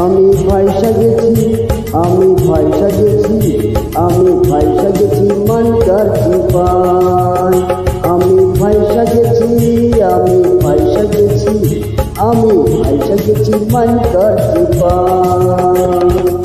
আমি ভাইসা গেছি, আমি ভাইসা গেছি, আমি ভাইসা গেছি মানকার চিপায়। আমি ভাইসা গেছি, আমি ভাইসা গেছি, আমি ভাইসা গেছি মানকার চিপায়।